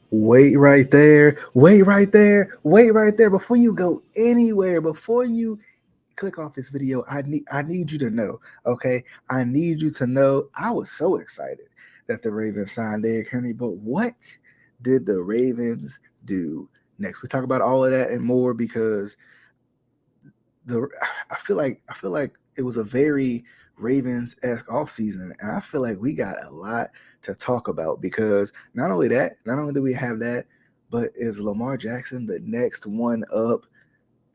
Wait right there. Wait right there. Wait right there. Before you go anywhere, before you click off this video, I need you to know, okay? I need you to know I was so excited that the Ravens signed Derrick Henry, but what did the Ravens do next? We talk about all of that and more because the I feel like it was a very Ravens-esque offseason, and I feel like we got a lot to talk about because not only do we have that, but is Lamar Jackson the next one up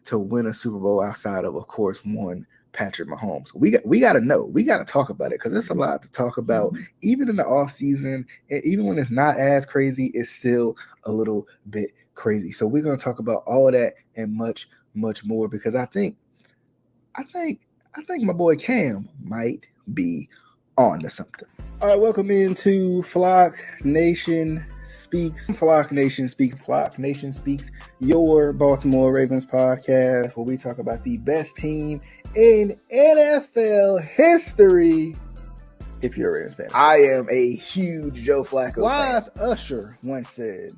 to win a Super Bowl outside of course, one Patrick Mahomes? We got to know. We got to talk about it because there's a lot to talk about, even in the offseason, and even when it's not as crazy, it's still a little bit crazy. So we're gonna talk about all of that and much, much more because I think I think my boy Cam might be on to something. All right, welcome into Flock Nation Speaks. Flock Nation Speaks. Flock Nation Speaks, your Baltimore Ravens podcast, where we talk about the best team in NFL history. If you're a Ravens fan, I am a huge Joe Flacco fan. Wise Usher once said,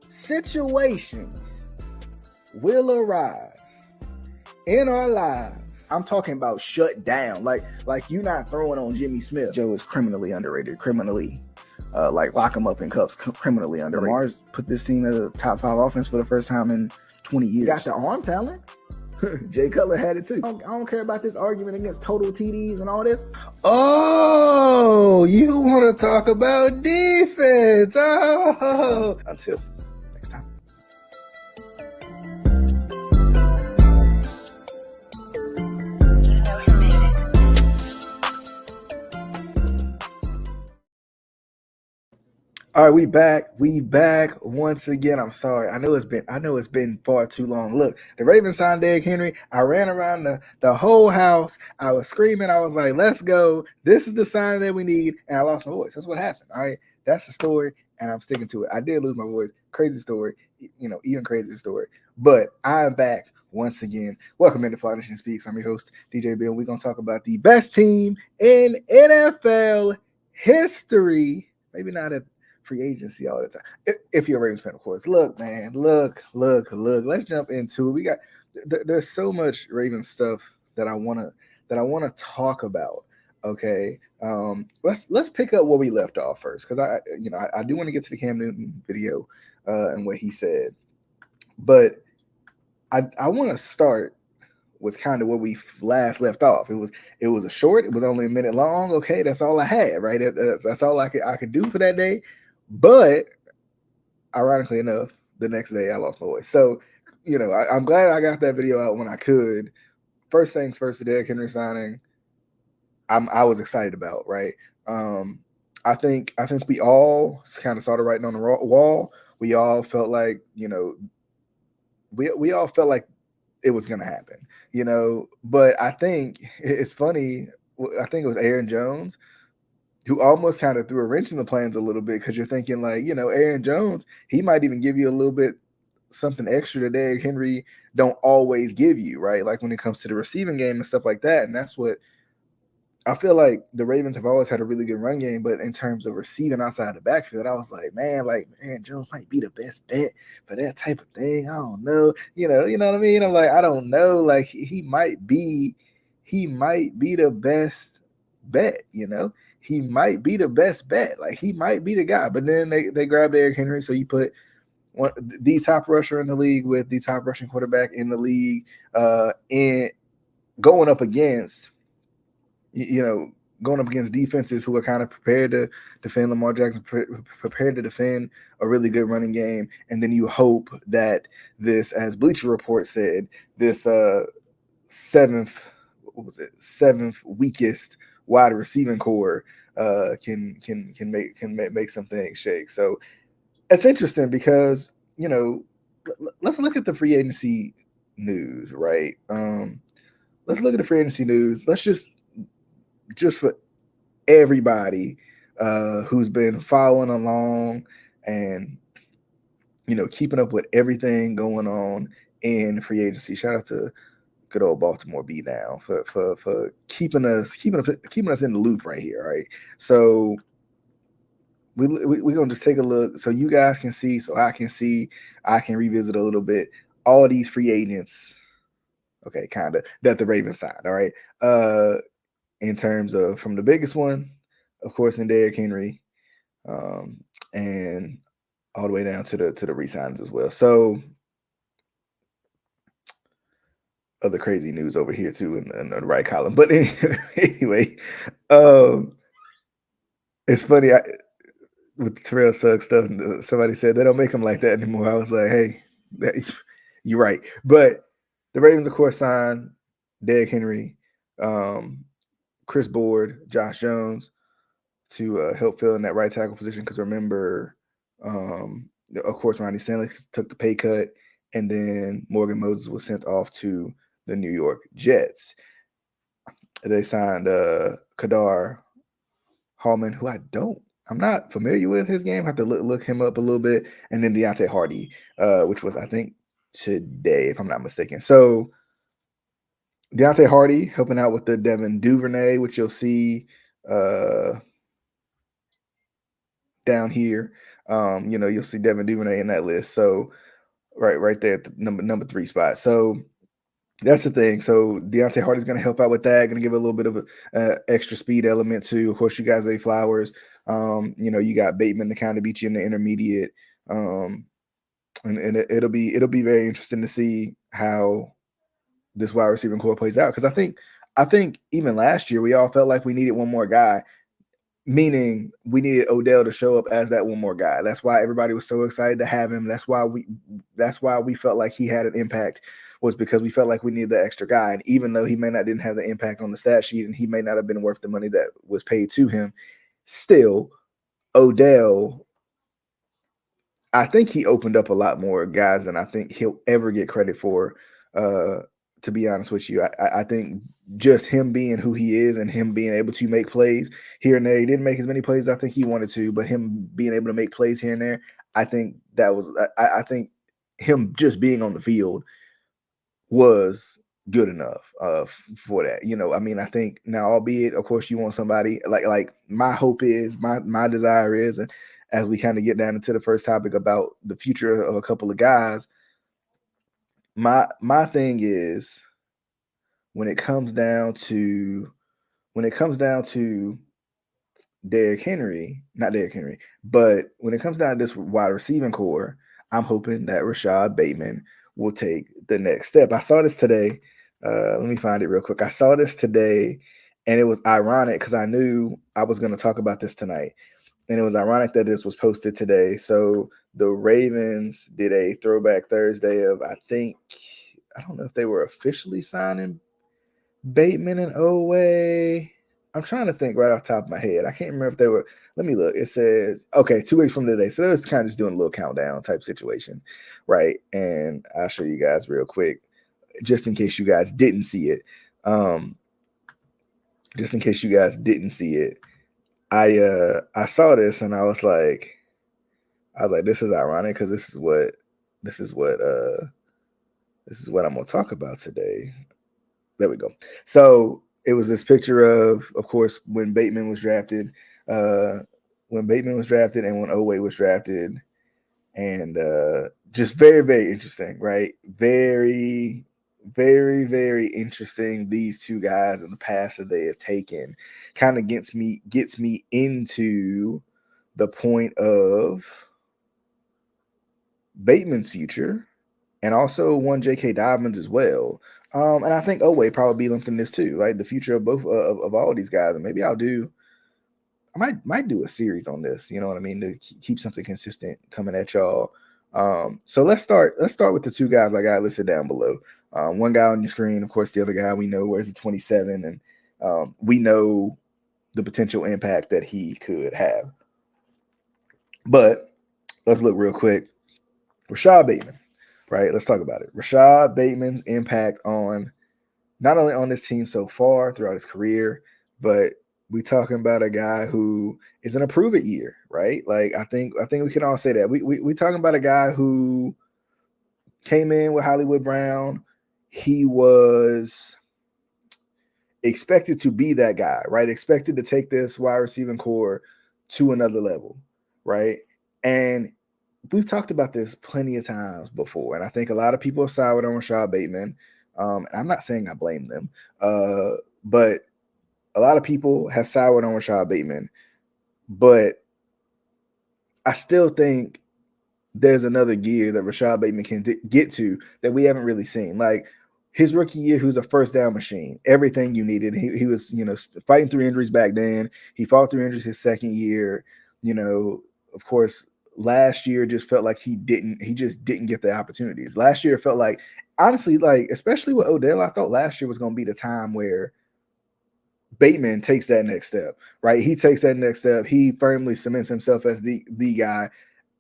"Situations will arise in our lives." I'm talking about shut down. Like you not throwing on Jimmy Smith. Joe is criminally underrated. Criminally, like lock him up in cuffs. Criminally underrated. Lamar's put this team as a top 5 offense for the first time in 20 years. Got the arm talent. Jay Cutler had it too. I don't care about this argument against total TDs and all this. Oh, you want to talk about defense? Oh, until next time. All right, we back. We back once again. I'm sorry. I know it's been far too long. Look, the Ravens signed Derrick Henry. I ran around the whole house. I was screaming. I was like, "Let's go! This is the sign that we need." And I lost my voice. That's what happened. All right, that's the story, and I'm sticking to it. I did lose my voice. Crazy story. Even crazier story. But I'm back once again. Welcome into Fly Nation Speaks. I'm your host, DJ Bill. We're gonna talk about the best team in NFL history. Maybe not at free agency all the time. If you're a Ravens fan, of course. Look, man, look. Let's jump into it. We got there's so much Ravens stuff that I wanna talk about. Okay, let's pick up where we left off first because I do want to get to the Cam Newton video and what he said, but I want to start with kind of where we last left off. It was a short. It was only a minute long. Okay, that's all I had. Right, that's all I could do for that day. But ironically enough, the next day I lost my voice. So, I'm glad I got that video out when I could. First things first, the Derrick Henry signing, I was excited about, right? I think we all kind of saw the writing on the wall. We all felt like, we all felt like it was going to happen, But I think it's funny. I think it was Aaron Jones who almost kind of threw a wrench in the plans a little bit because you're thinking like, Aaron Jones, he might even give you a little bit something extra that Derrick Henry don't always give you, right? Like when it comes to the receiving game and stuff like that. And that's what I feel like the Ravens have always had a really good run game, but in terms of receiving outside the backfield, I was like, man, like Aaron Jones might be the best bet for that type of thing. I don't know. You know what I mean? I'm like, I don't know. Like he might be the best bet, He might be the best bet. Like he might be the guy. But then they grabbed Derrick Henry, so you put the top rusher in the league with the top rushing quarterback in the league, and going up against going up against defenses who are kind of prepared to defend Lamar Jackson, prepared to defend a really good running game. And then you hope that this, as Bleacher Report said, this seventh weakest wide receiving core can make some things shake. So it's interesting because, let's look at the free agency news, right? Let's look at the free agency news. Let's just for everybody who's been following along and keeping up with everything going on in free agency. Shout out to good old Baltimore B now for keeping us in the loop right here. Right. So we're gonna just take a look so you guys can see, so I can see, I can revisit a little bit all these free agents. Okay, kind of that the Ravens signed. All right, in terms of from the biggest one, of course, in Derrick Henry, and all the way down to the re-signs as well. So other crazy news over here too in the right column. But anyway, um, it's funny. With the Terrell Suggs stuff, somebody said they don't make them like that anymore. I was like, hey, you're right. But the Ravens, of course, signed Derrick Henry, Chris Board, Josh Jones to help fill in that right tackle position. Because remember, of course, Ronnie Stanley took the pay cut, and then Morgan Moses was sent off to the New York Jets. They signed Kadar Hallman, who I'm not familiar with his game. I have to look him up a little bit. And then Deontay Hardy, which was, I think, today, if I'm not mistaken. So Deontay Hardy helping out with the Devin Duvernay, which you'll see down here. You'll see Devin Duvernay in that list. So right there at the number 3 spot. So that's the thing. So Deontay Hardy's going to help out with that. Going to give a little bit of a extra speed element too. Of course, you guys, Flowers. You got Bateman to kind of beat you in the intermediate. And it'll be very interesting to see how this wide receiving core plays out. Because I think even last year we all felt like we needed one more guy, meaning we needed Odell to show up as that one more guy. That's why everybody was so excited to have him. That's why we felt like he had an impact, was because we felt like we needed the extra guy. And even though he didn't have the impact on the stat sheet, and he may not have been worth the money that was paid to him, still Odell, I think he opened up a lot more guys than I think he'll ever get credit for. To be honest with you, I think just him being who he is and him being able to make plays here and there. He didn't make as many plays as I think he wanted to, but him being able to make plays here and there, I think that was. I think him just being on the field was good enough for that. I think now, albeit, of course, you want somebody like my hope is, my desire is, and as we kind of get down into the first topic about the future of a couple of guys, my thing is when it comes down to Derrick Henry, not Derrick Henry, but when it comes down to this wide receiving core, I'm hoping that Rashod Bateman will take the next step. I saw this today. Let me find it real quick. I saw this today, and it was ironic because I knew I was going to talk about this tonight. And it was ironic that this was posted today. So the Ravens did a Throwback Thursday of, I don't know if they were officially signing Bateman and Oweh. I'm trying to think right off the top of my head. I can't remember if they were. Let me look. It says, okay, 2 weeks from today. So it was kind of just doing a little countdown type situation, right? And I'll show you guys real quick, just in case you guys didn't see it. Just in case you guys didn't see it, I saw this and I was like, this is ironic because this is what I'm gonna talk about today. There we go. So it was this picture of course, when Bateman was drafted, and when Oweh was drafted, and just very, very interesting, right? Very, very, very interesting. These two guys and the paths that they have taken kind of gets me into the point of Bateman's future, and also one J.K. Dobbins as well. And I think Oweh probably linked in this too, right? The future of both of all these guys. And maybe I might do a series on this, you know what I mean, to keep something consistent coming at y'all. So let's start with the two guys I got listed down below. One guy on your screen, of course, the other guy we know wears a 27, and we know the potential impact that he could have. But let's look real quick. Rashod Bateman, right? Let's talk about it. Rashod Bateman's impact on not only on this team so far throughout his career, but we talking about a guy who is in a prove it year, right? Like I think we can all say that. We talking about a guy who came in with Hollywood Brown. He was expected to be that guy, right? Expected to take this wide receiving core to another level. right? And we've talked about this plenty of times before, and I think a lot of people have sided on Rashod Bateman. And I'm not saying I blame them, but a lot of people have soured on Rashod Bateman. But I still think there's another gear that Rashod Bateman can get to that we haven't really seen. Like his rookie year, he was a first down machine, everything you needed. He was, fighting through injuries back then. He fought through injuries his second year. Of course, last year just felt like he just didn't get the opportunities. Last year it felt like, honestly, like especially with Odell, I thought last year was going to be the time where Bateman takes that next step, right? He takes that next step. He firmly cements himself as the guy.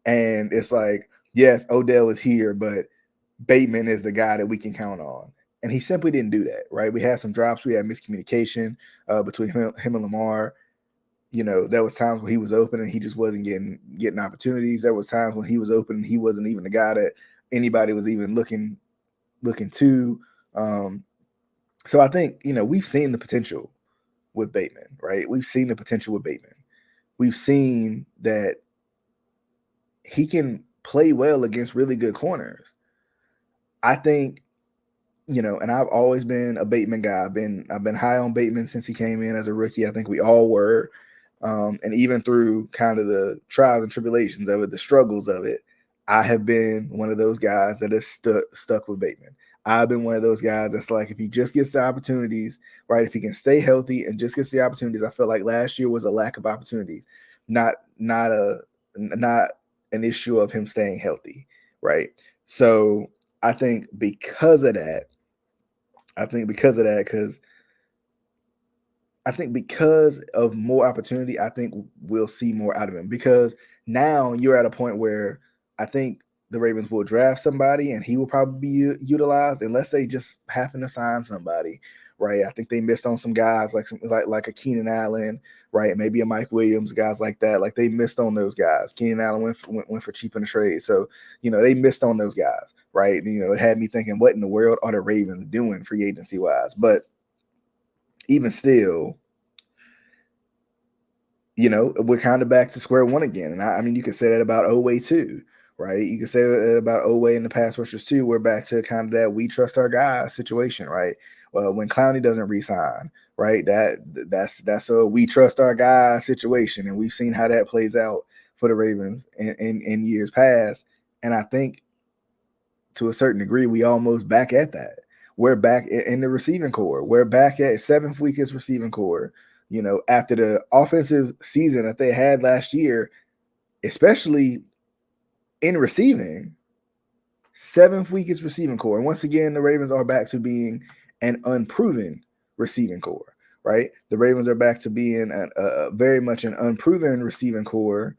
And it's like, yes, Odell is here, but Bateman is the guy that we can count on. And he simply didn't do that, right? We had some drops. We had miscommunication between him and Lamar. There was times when he was open and he just wasn't getting opportunities. There was times when he was open and he wasn't even the guy that anybody was even looking to. So I think, we've seen the potential with Bateman, right? We've seen the potential with Bateman. We've seen that he can play well against really good corners. I think, and I've always been a Bateman guy. I've been high on Bateman since he came in as a rookie. I think we all were. And even through kind of the trials and tribulations of it, the struggles of it, I have been one of those guys that has stuck with Bateman. I've been one of those guys that's like, if he just gets the opportunities, right? If he can stay healthy and just gets the opportunities, I felt like last year was a lack of opportunities, not an issue of him staying healthy, right? So I think because of that, because of more opportunity, I think we'll see more out of him, because now you're at a point where I think the Ravens will draft somebody and he will probably be utilized unless they just happen to sign somebody, right? I think they missed on some guys like a Keenan Allen, right? Maybe a Mike Williams, guys like that. Like they missed on those guys. Keenan Allen went for cheap in the trade. So, they missed on those guys, right? It had me thinking, what in the world are the Ravens doing free agency wise? But even still, we're kind of back to square one again. And I mean, you could say that about Oweh too, right? You could say that about Oweh and the pass rushers too. We're back to kind of that we trust our guys situation, right? Well, when Clowney doesn't resign, right? That's a we trust our guys situation. And we've seen how that plays out for the Ravens in years past. And I think to a certain degree, we almost back at that. We're back in the receiving core. We're back at seventh weakest receiving core. After the offensive season that they had last year, especially in receiving, seventh weakest receiving core. And once again, the Ravens are back to being an unproven receiving core, right? The Ravens are back to being very much an unproven receiving core.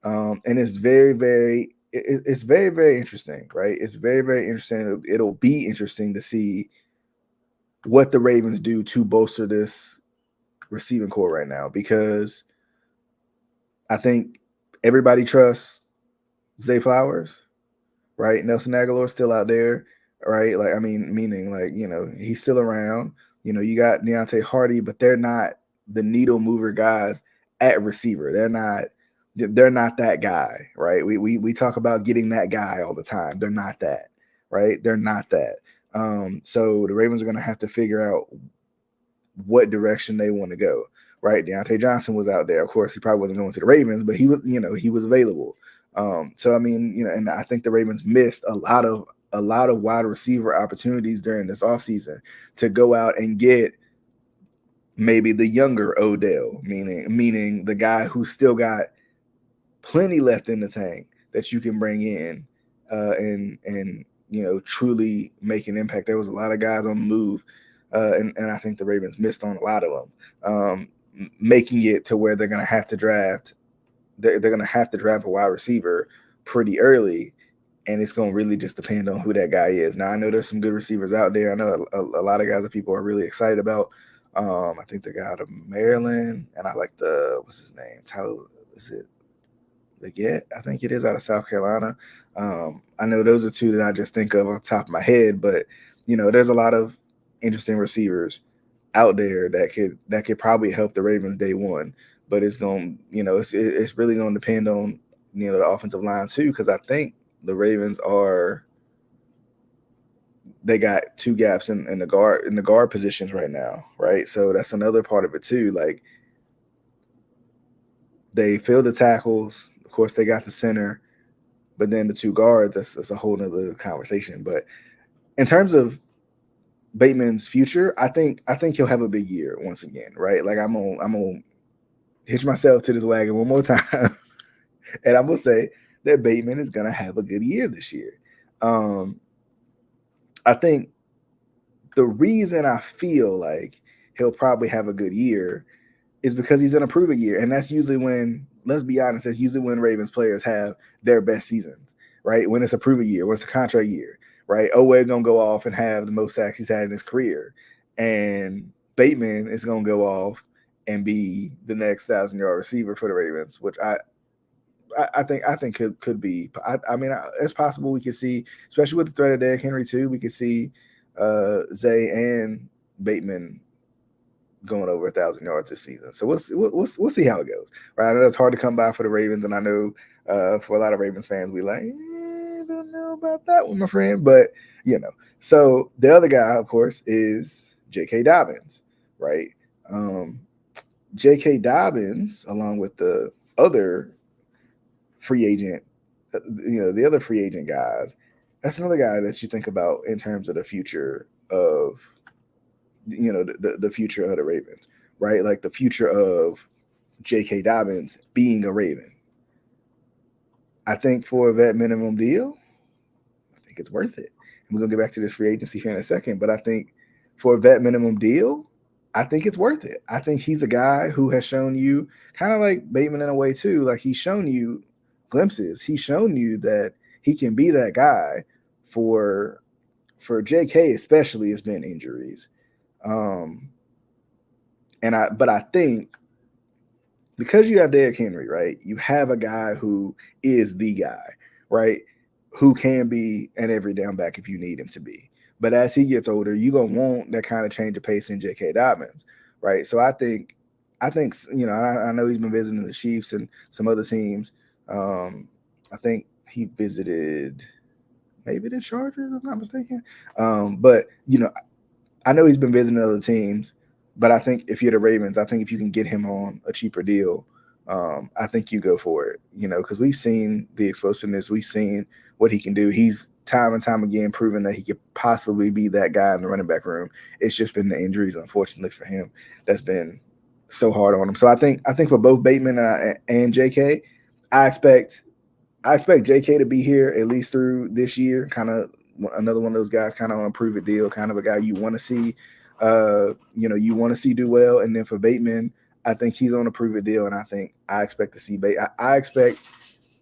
And it's very, very interesting, right? It's very, very interesting. It'll be interesting to see what the Ravens do to bolster this receiving core right now, because I think everybody trusts Zay Flowers, right? Nelson Aguilar's still out there, right? Like, I mean, meaning like, he's still around. You got Deontay Hardy, but they're not the needle mover guys at receiver. They're not that guy, right? We talk about getting that guy all the time. They're not that, right? They're not that. So the Ravens are going to have to figure out what direction they want to go, right? Deontay Johnson was out there. Of course, he probably wasn't going to the Ravens, but he was available. So I mean, and I think the Ravens missed a lot of wide receiver opportunities during this offseason to go out and get maybe the younger Odell, meaning the guy who still got plenty left in the tank that you can bring in and truly make an impact. There was a lot of guys on the move, and I think the Ravens missed on a lot of them, making it to where they're going to have to draft. They're going to have to draft a wide receiver pretty early, and it's going to really just depend on who that guy is. Now, I know there's some good receivers out there. I know a lot of guys that people are really excited about. I think the guy out of Maryland, and I like what's his name? Tyler, is it Leggett? I think it is, out of South Carolina. I know those are two that I just think of on top of my head, but there's a lot of interesting receivers out there that could probably help the Ravens day one. but it's going, it's really going to depend on, the offensive line too, because I think the Ravens they got two gaps in the guard positions right now, right? So that's another part of it too. Like, they filled the tackles, of course they got the center, but then the two guards, that's a whole nother conversation. But in terms of Bateman's future, I think he'll have a big year once again, right? Like, I'm gonna hitch myself to this wagon one more time, and I'm gonna say that Bateman is gonna have a good year this year. Um, I think the reason I feel like he'll probably have a good year is because he's in a prove it year, and that's usually when, let's be honest, that's usually when Ravens players have their best seasons, right? When it's a prove it year, when it's a contract year, right? Oweh gonna go off and have the most sacks he's had in his career, and Bateman is gonna go off and be the next 1,000-yard receiver for the Ravens, which I think could be. I mean, it's possible we could see, especially with the threat of Derrick Henry too. We could see Zay and Bateman going over 1,000 yards this season. So we'll see how it goes. Right? I know it's hard to come by for the Ravens, and I know for a lot of Ravens fans, we like, I don't know about that one, my friend. But so the other guy, of course, is J.K. Dobbins, right? J.K. Dobbins, along with the other free agent, the other free agent guys, that's another guy that you think about in terms of the future of, the future of the Ravens, right? Like the future of J.K. Dobbins being a Raven. I think for a vet minimum deal, I think it's worth it. And we're gonna get back to this free agency here in a second, but I think for a vet minimum deal, I think it's worth it. I think he's a guy who has shown you, kind of like Bateman in a way too, like he's shown you glimpses. He's shown you that he can be that guy. For JK especially, it's been injuries. But I think because you have Derrick Henry, right? You have a guy who is the guy, right? Who can be an every down back if you need him to be. But as he gets older, you're gonna want that kind of change of pace in J.K. Dobbins, right? So I think, I know he's been visiting the Chiefs and some other teams. I think he visited maybe the Chargers, if I'm not mistaken. But I know he's been visiting other teams, but I think if you're the Ravens, I think if you can get him on a cheaper deal, I think you go for it. Because we've seen the explosiveness, we've seen what he can do. He's time and time again proven that he could possibly be that guy in the running back room. It's just been the injuries, unfortunately for him, that's been so hard on him. So I think for both Bateman and JK, I expect JK to be here at least through this year. Kind of another one of those guys, kind of on a prove it deal, kind of a guy you want to see. You want to see do well. And then for Bateman, I think he's on a prove it deal, and I expect to see I expect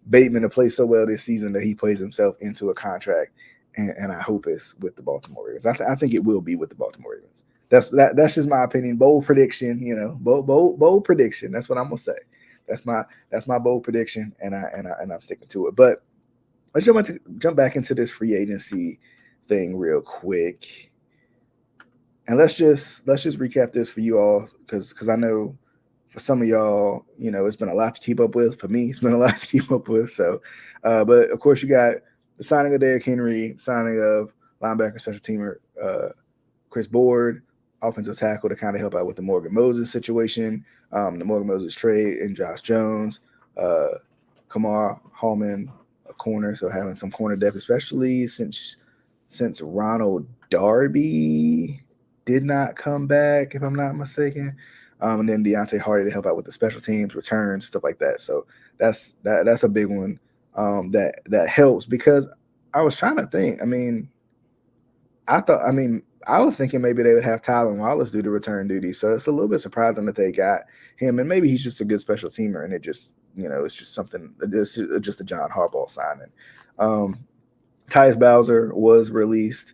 Bateman to play so well this season that he plays himself into a contract, and I hope it's with the Baltimore Ravens. I think it will be with the Baltimore Ravens. That's just my opinion. Bold prediction, bold prediction. That's what I'm gonna say. That's my bold prediction, and I'm sticking to it. But let's jump back into this free agency thing real quick. And let's just recap this for you all, because I know for some of y'all, it's been a lot to keep up with. For me, it's been a lot to keep up with. So, but of course, you got the signing of Derrick Henry, signing of linebacker special teamer Chris Board, offensive tackle to kind of help out with the Morgan Moses situation, the Morgan Moses trade, and Josh Jones, Kamar Hallman, a corner, so having some corner depth, especially since Ronald Darby did not come back, if I'm not mistaken. And then Deontay Hardy to help out with the special teams, returns, stuff like that. So that's a big one that helps, because I was trying to think. I was thinking maybe they would have Tylan Wallace do the return duty. So it's a little bit surprising that they got him, and maybe he's just a good special teamer, and it just, it's just something, it's just a John Harbaugh signing. Tyus Bowser was released,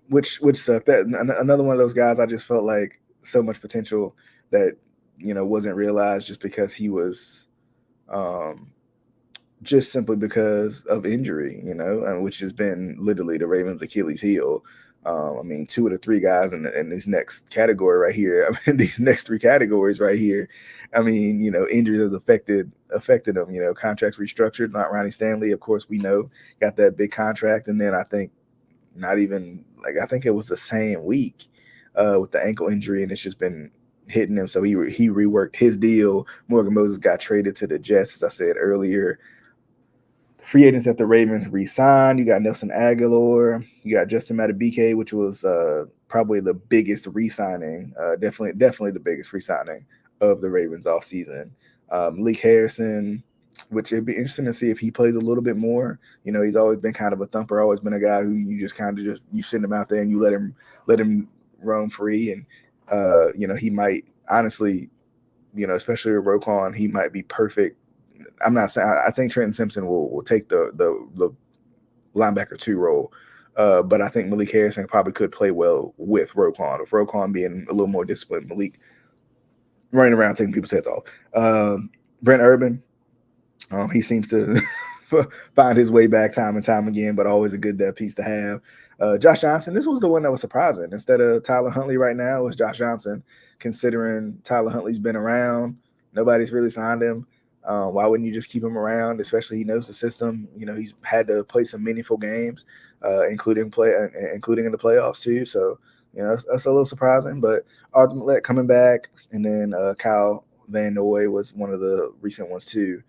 which sucked. That another one of those guys I just felt like so much potential that wasn't realized just because he was just simply because of injury, which has been literally the Ravens' Achilles heel I mean, two of the three guys in this next category right here. I mean, these next three categories right here. I mean, injuries has affected them. Contracts restructured. Not Ronnie Stanley, of course, we know got that big contract, and then I think not even like I think it was the same week with the ankle injury, and it's just been hitting him. So he reworked his deal. Morgan Moses got traded to the Jets, as I said earlier. Free agents at the Ravens re-signed. You got Nelson Aguilar. You got Justin Madubuike, which was probably the biggest re-signing, definitely the biggest re-signing of the Ravens offseason. Malik Harrison, which it'd be interesting to see if he plays a little bit more. He's always been kind of a thumper, always been a guy who you just kind of you send him out there and you let him roam free, and he might honestly, especially with Roquan, he might be perfect. I'm not saying I think Trenton Simpson will take the linebacker two role, but I think Malik Harrison probably could play well with Roquan. With Roquan being a little more disciplined, Malik running around taking people's heads off. Brent Urban, he seems to find his way back time and time again, but always a good depth piece to have. Josh Johnson, this was the one that was surprising. Instead of Tyler Huntley right now, it was Josh Johnson, considering Tyler Huntley's been around. Nobody's really signed him. Why wouldn't you just keep him around? Especially he knows the system. He's had to play some meaningful games, including in the playoffs too. So that's a little surprising, but Arthur Millette coming back, and then Kyle Van Noy was one of the recent ones too,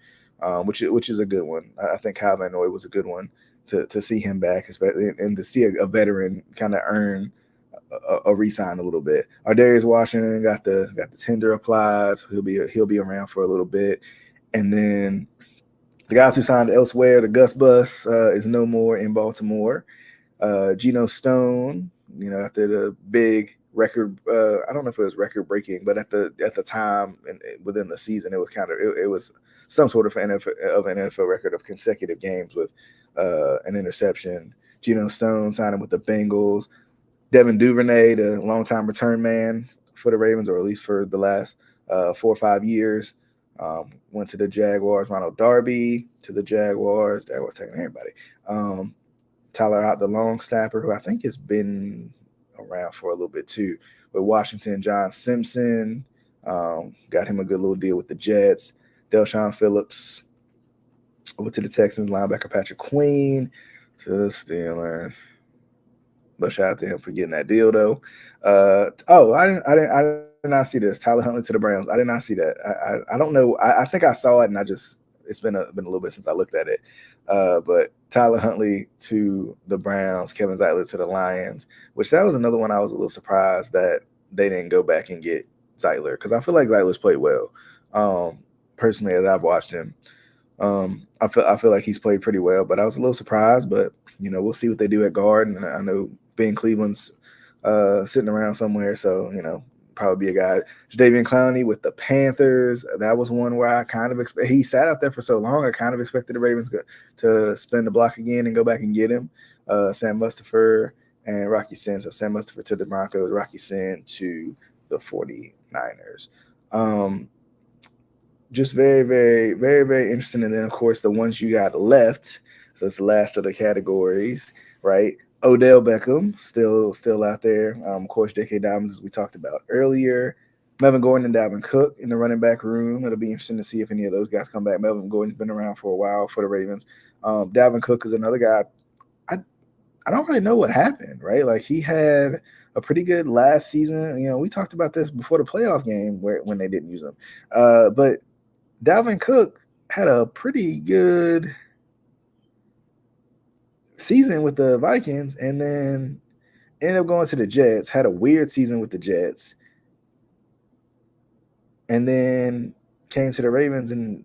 which is a good one. I think Kyle Van Noy was a good one to see him back, especially and to see a veteran kind of earn a re-sign a little bit. Darius Washington got the tender applied, so he'll be around for a little bit, and then the guys who signed elsewhere, the Gus Bus is no more in Baltimore. Geno Stone, after the big record, I don't know if it was record breaking, but at the time and within the season, it was it was some sort of an NFL record of consecutive games with an interception. Geno Stone signing with the Bengals. Devin Duvernay, the longtime return man for the Ravens, or at least for the last 4 or 5 years, went to the Jaguars. Ronald Darby to the Jaguars. Jaguars taking everybody. Tyler Ott, the long snapper, who I think has been around for a little bit too, with Washington. John Simpson, got him a good little deal with the Jets. Delshon Phillips over to the Texans. Linebacker Patrick Queen to the Steelers. But shout out to him for getting that deal though. I did not see this. Tyler Huntley to the Browns. I did not see that. I don't know. I think I saw it, and it's been a little bit since I looked at it. But Tyler Huntley to the Browns, Kevin Zeitler to the Lions, which that was another one I was a little surprised that they didn't go back and get Zeitler, because I feel like Zeitler's played well. Personally, as I've watched him, I feel like he's played pretty well, but I was a little surprised. But we'll see what they do at guard, and I know Ben Cleveland's sitting around somewhere, so probably be a guy. Jadeveon Clowney with the Panthers. That was one where I kind of expect. He sat out there for so long. I kind of expected the Ravens to spin the block again and go back and get him. Sam Mustipher and Rocky Sin. So Sam Mustipher to the Broncos, Rocky Sin to the 49ers. Just very, very, very, very interesting. And then, of course, the ones you got left. So it's the last of the categories, right? Odell Beckham, still out there. Of course, J.K. Dobbins, as we talked about earlier. Melvin Gordon and Dalvin Cook in the running back room. It'll be interesting to see if any of those guys come back. Melvin Gordon's been around for a while for the Ravens. Dalvin Cook is another guy. I don't really know what happened, right? Like, he had a pretty good last season. We talked about this before the playoff game when they didn't use him. But Dalvin Cook had a pretty good season with the Vikings, and then ended up going to the Jets, had a weird season with the Jets, and then came to the Ravens and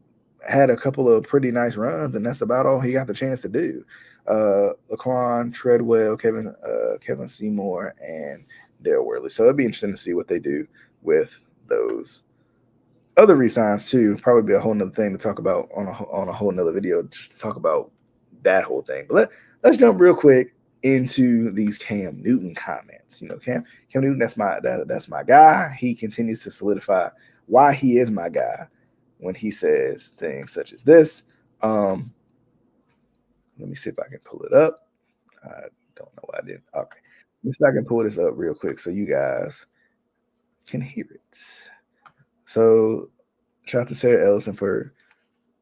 had a couple of pretty nice runs, and that's about all he got the chance to do. Laquan Treadwell, Kevin Seymour, and Dale Worley. So it'd be interesting to see what they do with those other re-signs too. Probably be a whole nother thing to talk about on a whole nother video, just to talk about that whole thing. But let's jump real quick into these Cam Newton comments. Cam Newton, that's my guy. He continues to solidify why he is my guy when he says things such as this. Let me see if I can pull it up. I don't know why I did. Okay. Let's see if I can pull this up real quick so you guys can hear it. So shout out to Sarah Ellison for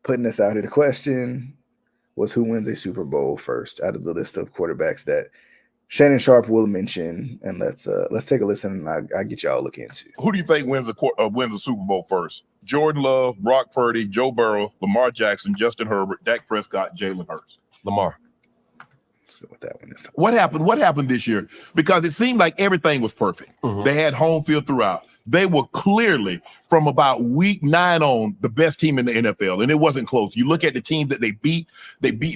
putting this out here. The question was who wins a Super Bowl first out of the list of quarterbacks that Shannon Sharp will mention, and let's take a listen, and I get y'all look into. Who do you think wins the Super Bowl first? Jordan Love, Brock Purdy, Joe Burrow, Lamar Jackson, Justin Herbert, Dak Prescott, Jalen Hurts. Lamar. Let's go with that one this time. What happened? What happened this year? Because it seemed like everything was perfect. They had home field throughout. They were clearly, from about week 9 on, the best team in the NFL, and it wasn't close. You look at the team that they beat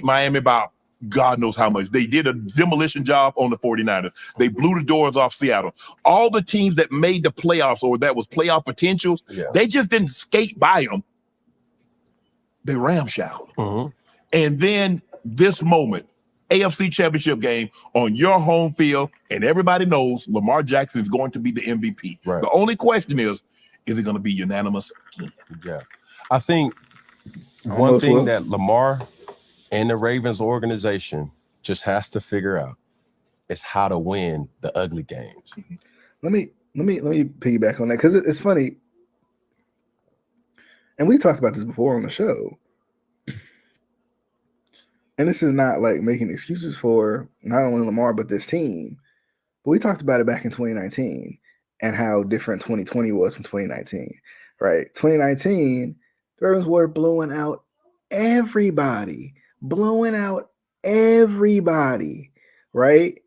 Miami by God knows how much. They did a demolition job on the 49ers. They blew the doors off Seattle. All the teams that made the playoffs or that was playoff potentials, they just didn't skate by them. They ramshackled them. And then this moment, AFC Championship game on your home field, and everybody knows Lamar Jackson is going to be the MVP. Right. The only question is it going to be unanimous again? Yeah. I think one thing that Lamar and the Ravens organization just has to figure out is how to win the ugly games. Let me piggyback on that, because it's funny, and we talked about this before on the show. And this is not like making excuses for not only Lamar but this team, but we talked about it back in 2019 and how different 2020 was from 2019. Right? 2019, the Ravens were blowing out everybody. Right?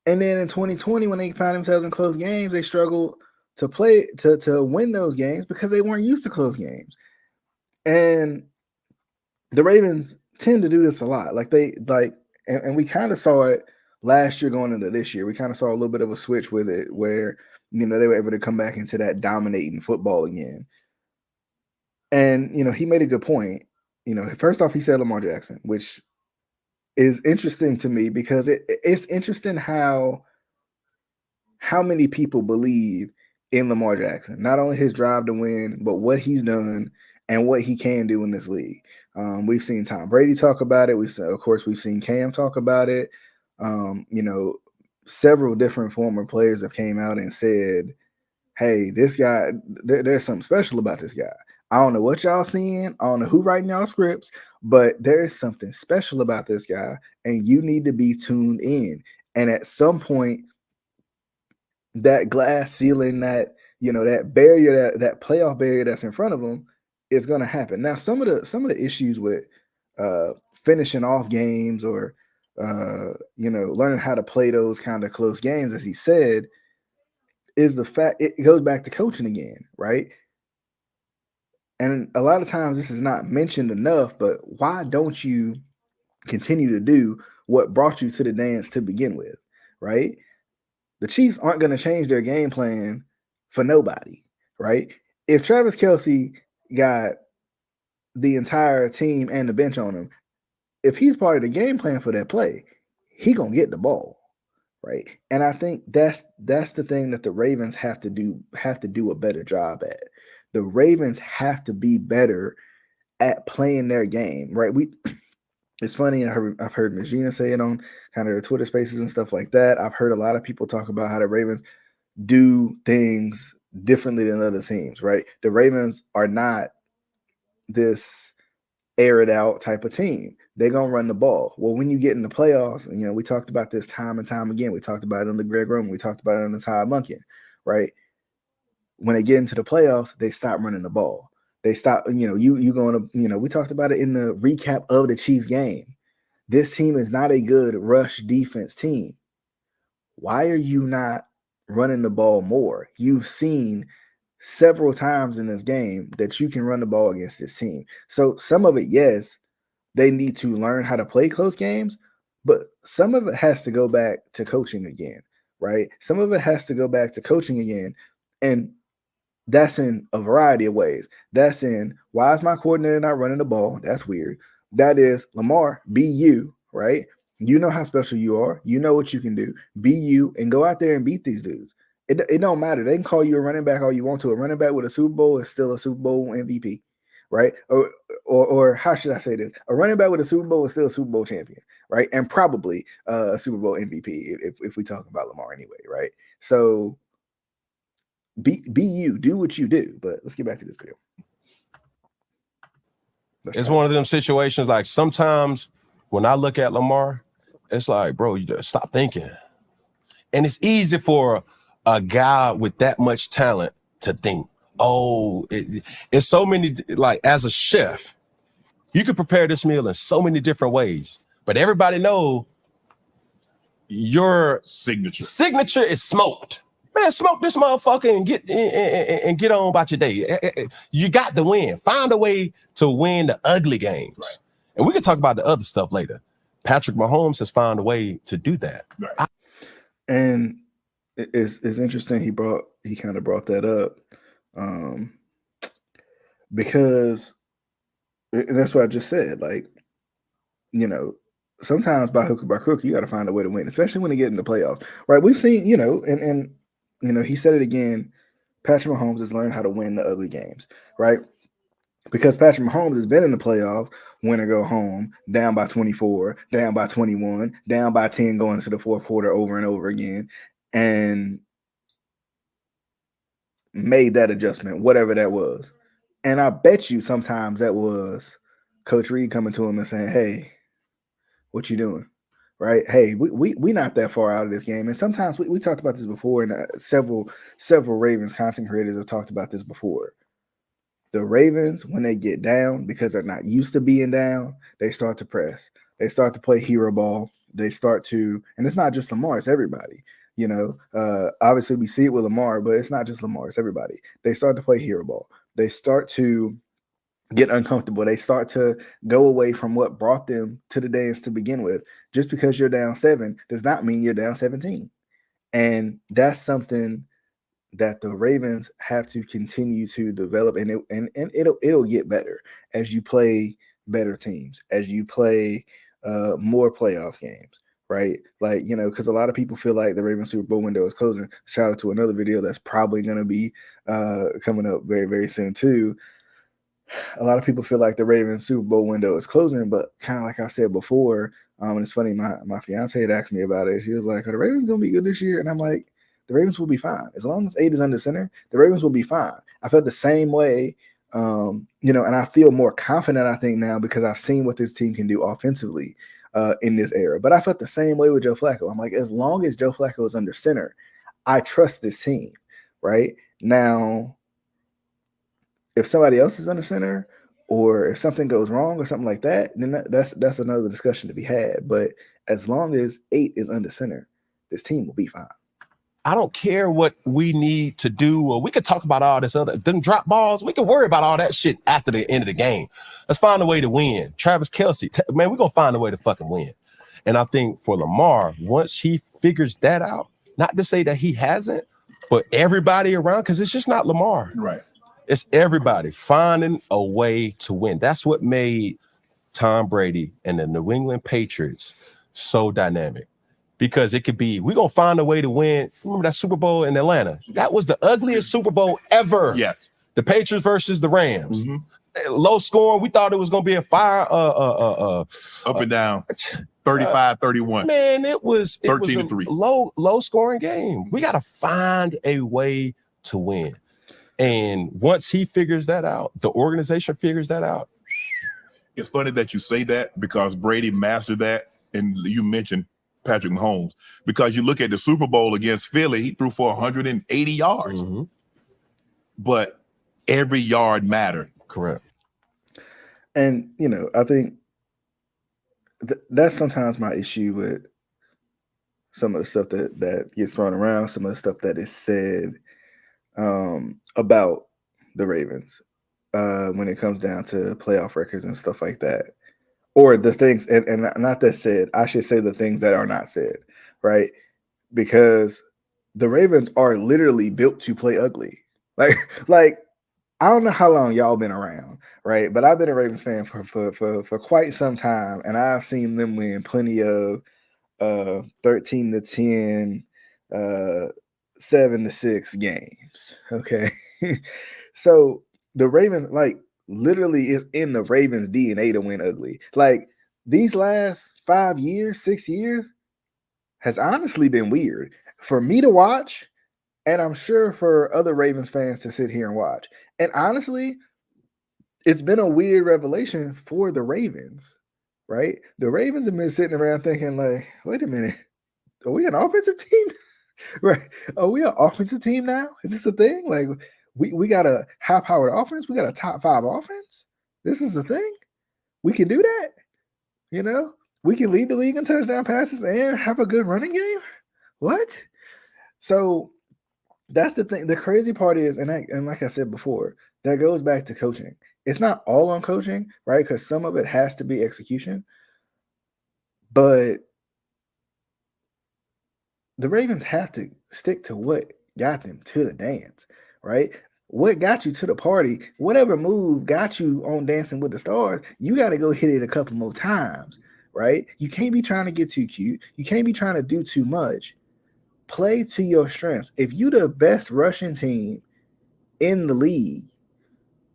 And then in 2020, when they found themselves in close games, they struggled to win those games because they weren't used to close games. And the Ravens tend to do this a lot. And we kind of saw it last year going into this year. We kind of saw a little bit of a switch with it where, they were able to come back into that dominating football again. And, he made a good point. First off, he said Lamar Jackson, which is interesting to me because it's interesting how many people believe in Lamar Jackson, not only his drive to win, but what he's done and what he can do in this league. We've seen Tom Brady talk about it. We've seen Cam talk about it. Several different former players have came out and said, hey, this guy, there's something special about this guy. I don't know what y'all seeing. I don't know who writing y'all scripts, but there is something special about this guy, and you need to be tuned in. And at some point, that glass ceiling, that barrier, that playoff barrier that's in front of him, is going to happen. Now, some of the issues with finishing off games or learning how to play those kind of close games, as he said, is the fact it goes back to coaching again, right? And a lot of times this is not mentioned enough, but why don't you continue to do what brought you to the dance to begin with, right? The Chiefs aren't going to change their game plan for nobody, right? If Travis Kelce got the entire team and the bench on him, if he's part of the game plan for that play, he gonna get the ball, right? And I think that's the thing that the Ravens have to do a better job at. The Ravens have to be better at playing their game, right? It's funny. I've heard Magina say it on kind of their Twitter Spaces and stuff like that. I've heard a lot of people talk about how the Ravens do things differently than other teams, right? The Ravens are not this air it out type of team. They're going to run the ball. Well, when you get in the playoffs, we talked about this time and time again. We talked about it on the Greg Roman. We talked about it on the Todd Monken, right? When they get into the playoffs, they stop running the ball. They stop, you going to, we talked about it in the recap of the Chiefs game. This team is not a good rush defense team. Why are you not running the ball more? You've seen several times in this game that you can run the ball against this team. So some of it, yes, they need to learn how to play close games, but some of it has to go back to coaching again, right? Some of it has to go back to coaching again. And that's in a variety of ways. That's in, why is my coordinator not running the ball? That's weird. That is, Lamar, be you, right? You know how special you are. You know what you can do. Be you and go out there and beat these dudes. It don't matter. They can call you a running back all you want to. A running back with a Super Bowl is still a Super Bowl MVP, right? Or how should I say this? A running back with a Super Bowl is still a Super Bowl champion, right? And probably a Super Bowl MVP if we talk about Lamar anyway, right? So be you, do what you do. But let's get back to this video. It's one of them situations like sometimes when I look at Lamar, it's like, bro, you just stop thinking. And it's easy for a guy with that much talent to think, oh, it's so many, like as a chef, you could prepare this meal in so many different ways, but everybody know your signature is smoked. Man, smoke this motherfucker and get on about your day. You got to win. Find a way to win the ugly games. Right. And we can talk about the other stuff later. Patrick Mahomes has found a way to do that. Right. And it's interesting he kind of brought that up. Because and that's what I just said. Like, you know, sometimes by hook or by crook, you got to find a way to win, especially when you get into playoffs. Right. We've seen, you know, and you know, he said it again. Patrick Mahomes has learned how to win the ugly games, right? Because Patrick Mahomes has been in the playoffs, win or go home, down by 24, down by 21, down by 10 going into the fourth quarter over and over again, and made that adjustment, whatever that was. And I bet you sometimes that was Coach Reed coming to him and saying, hey, what you doing? Right? Hey, we not that far out of this game. And sometimes we talked about this before, and several Ravens content creators have talked about this before. The Ravens, when they get down, because they're not used to being down, they start to press. They start to play hero ball. They start to, and it's not just Lamar, it's everybody. You know, obviously we see it with Lamar, but it's not just Lamar, it's everybody. They start to play hero ball. They start to get uncomfortable. They start to go away from what brought them to the dance to begin with. Just because you're down 7 does not mean you're down 17. And that's something that the Ravens have to continue to develop, and it'll get better as you play better teams, as you play more playoff games, right? Like, you know, because a lot of people feel like the Ravens Super Bowl window is closing. Shout out to another video that's probably going to be coming up very, very soon too. A lot of people feel like the Ravens Super Bowl window is closing, but kind of like I said before, and it's funny, my fiance had asked me about it. She was like, are the Ravens going to be good this year? And I'm like, the Ravens will be fine. As long as 8 is under center, the Ravens will be fine. I felt the same way, you know, and I feel more confident, I think, now because I've seen what this team can do offensively in this era. But I felt the same way with Joe Flacco. I'm like, as long as Joe Flacco is under center, I trust this team, right? Now, if somebody else is under center, or if something goes wrong or something like that, then that's another discussion to be had. But as long as 8 is under center, this team will be fine. I don't care what we need to do, or we could talk about all this other, them drop balls. We can worry about all that shit after the end of the game. Let's find a way to win. Travis Kelce, man, we're going to find a way to fucking win. And I think for Lamar, once he figures that out, not to say that he hasn't, but everybody around, because it's just not Lamar. Right. It's everybody finding a way to win. That's what made Tom Brady and the New England Patriots so dynamic. Because it could be, we're going to find a way to win. Remember that Super Bowl in Atlanta? That was the ugliest Super Bowl ever. Yes. The Patriots versus the Rams. Mm-hmm. Low scoring. We thought it was going to be a fire. Up and down. 35-31. Man, it was 13-3. Low scoring game. We got to find a way to win. And once he figures that out, the organization figures that out. It's funny that you say that, because Brady mastered that. And you mentioned Patrick Mahomes, because you look at the Super Bowl against Philly, he threw for 180 yards, but every yard mattered. Correct. And, you know, I think that's sometimes my issue with some of the stuff that gets thrown around, some of the stuff that is said about the Ravens when it comes down to playoff records and stuff like that. Or the things, and not that said, I should say the things that are not said, right? Because the Ravens are literally built to play ugly. Like I don't know how long y'all been around, right? But I've been a Ravens fan for quite some time, and I've seen them win plenty of 13-10, 7-6 games. Okay, so the Ravens, like, literally is in the Ravens' DNA to win ugly. Like these last 5 years, 6 years has honestly been weird for me to watch, and I'm sure for other Ravens fans to sit here and watch. And honestly, it's been a weird revelation for the Ravens, right? The Ravens have been sitting around thinking, like, wait a minute, are we an offensive team? Right? Are we an offensive team now? Is this a thing? Like, we got a high powered offense, we got a top 5 offense. This is a thing. We can do that. You know, we can lead the league in touchdown passes and have a good running game. What? So that's the thing. The crazy part is, and like I said before, that goes back to coaching. It's not all on coaching, right? Because some of it has to be execution. But the Ravens have to stick to what got them to the dance, right? What got you to the party, whatever move got you on Dancing with the Stars, you got to go hit it a couple more times, right? You can't be trying to get too cute. You can't be trying to do too much. Play to your strengths. If you the best rushing team in the league,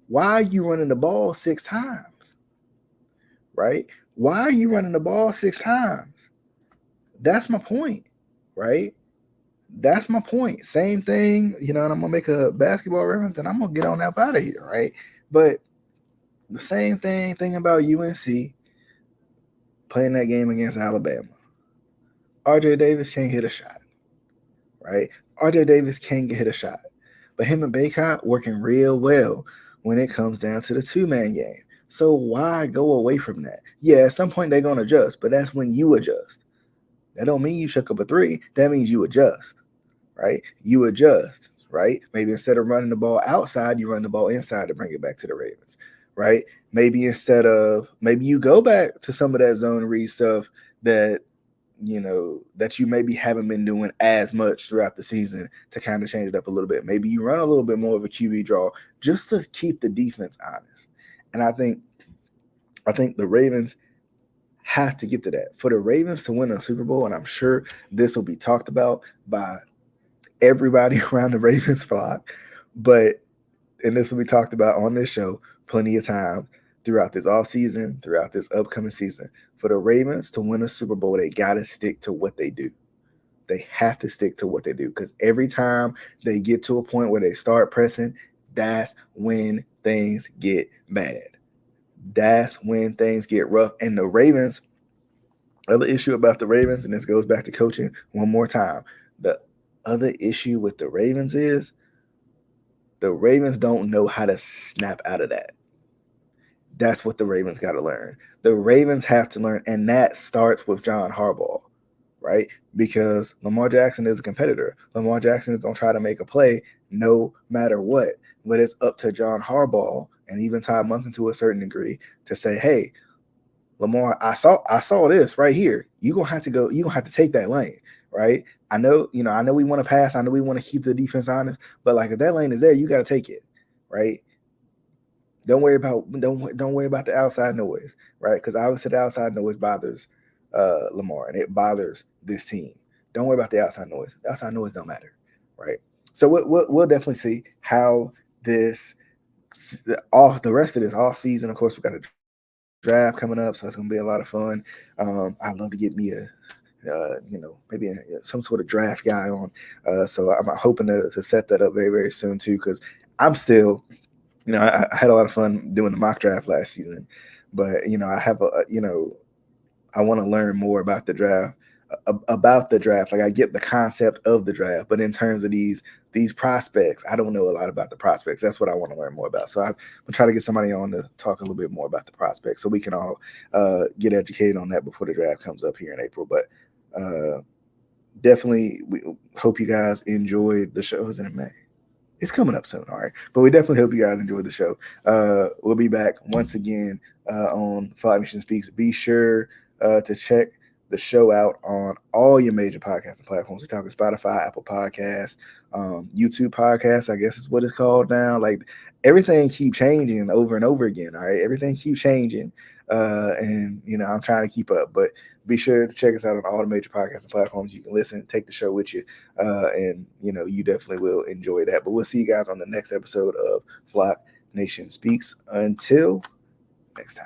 why are you running the ball 6 times, right? Why are you running the ball 6 times? That's my point, right? That's my point. Same thing, and I'm gonna make a basketball reference and I'm gonna get on up out of here, right? But the same thing about UNC playing that game against Alabama. RJ Davis can't hit a shot, right? RJ Davis can't hit a shot. But him and Baycott working real well when it comes down to the 2-man game. So why go away from that? Yeah, at some point they're gonna adjust, but that's when you adjust. That don't mean you chuck up a 3. That means you adjust. Right? You adjust, right? Maybe instead of running the ball outside, you run the ball inside to bring it back to the Ravens, right? Maybe you go back to some of that zone read stuff that that you maybe haven't been doing as much throughout the season to kind of change it up a little bit. Maybe you run a little bit more of a QB draw just to keep the defense honest. And I think the Ravens have to get to that. For the Ravens to win a Super Bowl, and I'm sure this will be talked about by everybody around the Ravens flock, and this will be talked about on this show plenty of times throughout this off season, throughout this upcoming season. For the Ravens to win a Super Bowl, they got to stick to what they do. They have to stick to what they do, because every time they get to a point where they start pressing, that's when things get bad. That's when things get rough. And the Ravens, other issue about the Ravens, and this goes back to coaching one more time, the other issue with the Ravens is the Ravens don't know how to snap out of that. That's what the Ravens got to learn. The Ravens have to learn, and that starts with John Harbaugh, right? Because Lamar Jackson is a competitor. Lamar Jackson is going to try to make a play no matter what. But it's up to John Harbaugh and even Todd Monken to a certain degree to say, hey, Lamar, I saw this right here. You're gonna have to go, you're gonna have to take that lane, right? I know we want to pass, I know we want to keep the defense honest, but like if that lane is there, you gotta take it, right? Don't worry about the outside noise, right? Because obviously the outside noise bothers Lamar and it bothers this team. Don't worry about the outside noise. The outside noise don't matter, right? So we'll definitely see how this the rest of this off season. Of course, we got the draft coming up, so it's gonna be a lot of fun. I'd love to get me maybe some sort of draft guy on. So I'm hoping to set that up very, very soon too, because I'm still, I had a lot of fun doing the mock draft last season, but I have I want to learn more about the draft. Like I get the concept of the draft, but in terms of these prospects, I don't know a lot about the prospects. That's what I want to learn more about. So I'm gonna try to get somebody on to talk a little bit more about the prospects, so we can all get educated on that before the draft comes up here in April. But definitely, we hope you guys enjoyed the shows in May. It's coming up soon, all right. But we definitely hope you guys enjoyed the show. We'll be back once again on Flock Nation Speaks. Be sure to check the show out on all your major podcasting platforms. We're talking Spotify, Apple Podcasts, YouTube Podcasts, I guess is what it's called now. Like everything keep changing over and over again. All right. Everything keeps changing. And I'm trying to keep up, but be sure to check us out on all the major podcasting platforms. You can listen, take the show with you. And you definitely will enjoy that. But we'll see you guys on the next episode of Flock Nation Speaks. Until next time.